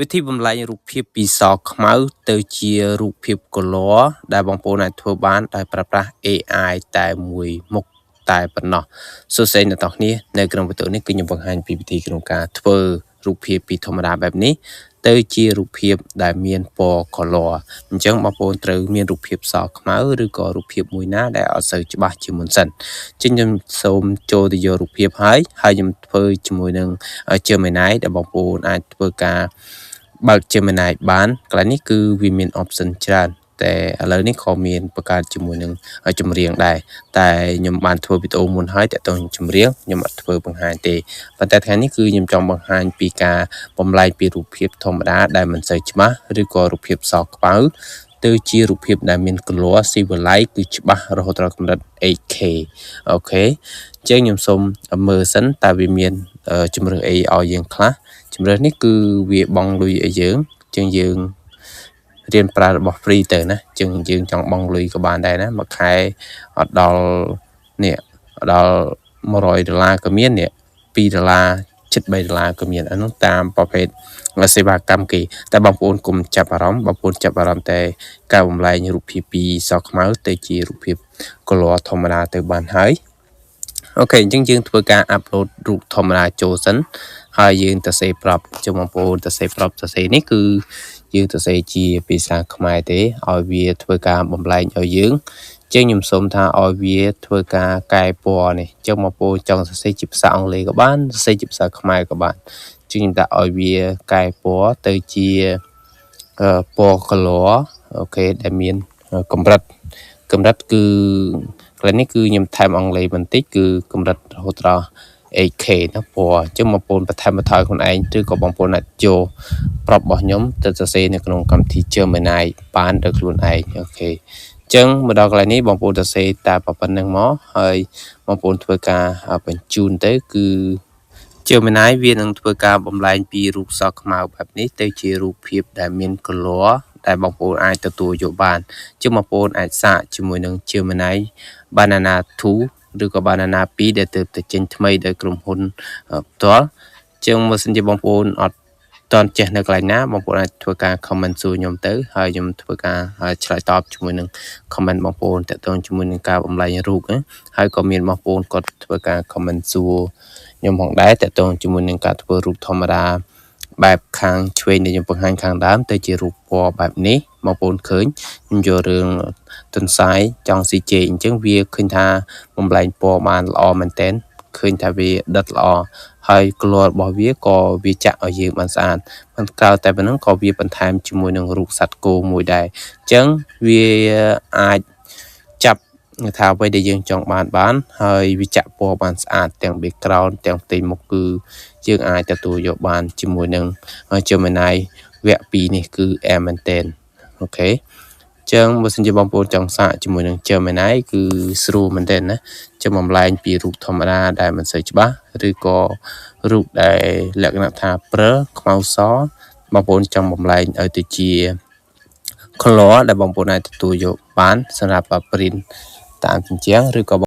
วิธีบำลายรูปเพียบปีศอกเมาเตอเจียรูปเพียบกลัวได้บางปูในทั่วบ้านได้ประปรา AI แต่มวยมุกแต่ปนเนาะส่วนเซนในตอนนี้ในกรงประตูนี้ก็ยังบังคับปีวิธีกรงการทั่วรูปเพียบปีธรรมดาแบบนี้เตอเจียรูปเพียบได้เมียนปอกลัวจังบางปูเตอเมียนรูปเพียบศอกเมาหรือก็รูปเพียบมวยหน้าได้เอาใส่ฉบับจิมุนสันจึงยังสมโจติโยรูปเพียบให้ยังเพื่อจมวยหนึ่งเจอไม่ไหนแต่บางปูอาจเพื่อการบักเจมินายบ้านกลายนี้คือวิมีนออปชันจานแต่อะไรนี่เขามีประกาศจมูกหนึ่งจมเรียงได้แต่ยมบานทัวร์วิดีโอมูลให้แต่ต้องจมเรียงยมอัดทัวร์บางหายเตะปัจจัยแทนนี้คือยมจองบางหายปีกาบำไลปีรูปเพียบธรรมดาได้มันใส่ชมาหรือก็รูปเพียบสอกเป้าเตอจีรูปเพียบได้มีกลัวซีเวอร์ไลท์คือฉบับเราตระกัน 8K โอเคเจ้ายมสมเมอร์สันแต่วิมีนจมเรียงเอาอย่างคลาจำเริญนี่คือเวียบองลุยไอ้เยืองจึงยืงเรียนปลาบอกฟรีเตอร์นะจึงยืงจังบองลุยกับบานได้นะมาขายดอลเนี่ยดอล$100ก็มีเนี่ย$2$7ก็มีอันนั้นตามประเภทเสวากรรมกี่แต่บางคนกลุ่มจับอารมณ์บางคนจับอารมณ์แต่การบำลายรูปปีสอกมาเตจีรูปปีกลัวธรรมดาเตบานหายโอเคจึงធ្វើការអាប់ឡូតរូបធម្មតាចូលសិនហើយយើងទៅសេប្រាប់ជុំបងប្អូនទៅសេប្រាប់ទៅសេនេះគឺយើងទៅសេជាភាសាខ្មែរទេឲ្យវាធ្វើការបំលែងឲ្យយើងចឹងខ្ញុំសូមថាឲ្យវាធ្វើការកែពណ៌នេះចឹងបងប្អូនចង់សរសេរជាភាសាអង់គ្លេសក៏បានសរសេរជាភាសាខ្មែរក៏បានចឹងខ្ញុំដាក់ឲ្យវាកែពណ៌ទៅជាពណ៌ color អូខេដែលមានកម្រិតគឺកន្លែងនេះគឺខ្ញុំថែមអង់គ្លេសបន្តិចគឺកម្រិតរហូតដល់ 8K ណាពណ៌អញ្ចឹងបងប្អូនបន្ថែមបន្ថយខ្លួនឯងឬក៏បងប្អូនអាចចូលប្រាប់របស់ខ្ញុំទៅសរសេរនៅក្នុងកម្មវិធី Gemini បានដោយខ្លួនឯងអូខេអញ្ចឹងមកដល់កន្លែងនេះបងប្អូនសរសេរតែប៉ុណ្្នឹងមកហើយបងប្អូនធ្វើការបញ្ជូនទៅគឺ Gemini វានឹងធ្វើការបំលែងពីរូបសក់ខ្មៅបែបនេះទៅជារូបភាពដែលមាន color ដែលបងប្អូនអាចទទួលយកបានជាងបងប្អូនអាចសាកជាមួយនឹង Gemini Banana 2ឬក៏ Banana 2ដែលទៅចេញថ្មីដោយក្រុមហ៊ុនផ្ទាល់ជាងបើសិនជាបងប្អូនអត់តន់ចេះនៅកន្លែងណាបងប្អូនអាចធ្វើការ comment សួរខ្ញុំទៅហើយខ្ញុំធ្វើការឆ្លើយតបជាមួយនឹង comment បងប្អូនតាក់ទងជាមួយនឹងការបំលែងរូបហើយក៏មានបងប្អូនគាត់ធ្វើការ comment សួរខ្ញុំផងដែរតាក់ទងជាមួយនឹងការធ្វើរូបធម្មតាបែបខាងឆ្វេងដែលខ្ញុំបង្ហាញខាងដើមទៅជារូបពណ៌បែបនេះបងប្អូនឃើញខ្ញុំយករឿងទន្សាយចង់ស៊ីជេអញ្ចឹងវាឃើញថាបំលែងពណ៌បានល្អមែនតើឃើញថាវាដិតល្អហើយ color របស់វាក៏វាចាក់ឲ្យយើងបានស្អាតមិនក្រៅតែប៉ុណ្ណឹងក៏វាបន្ថែមជាមួយនឹងរូបសត្វគោមួយដែរអញ្ចឹងវាអាចចាប់ថាអ្វីដែលយើងចង់បានហើយវាចាក់ពណ៌បានស្អាតទាំង background ទាំងផ្ទៃមុខគឺយើងអាចទទួលយកបានជាមួយនឹង Gemini វគ្គ2នេះគឺអែមែនតើអូខេចឹងបើសិនជាបងប្អូនចង់សាកជាមួយនឹង Gemini គឺស្រួលមែនទែនណាចាំបំលែងពីរូបធម្មតាដែលមិនសូវច្បាស់ឬក៏រូបដែលលក្ខណៈថាព្រើខ្មៅសបងប្អូនចង់បំលែងឲ្យទៅជា color ដែលបងប្អូនអាចទទួលយកបានសម្រាប់ print តាមជញ្ជាំងឬក៏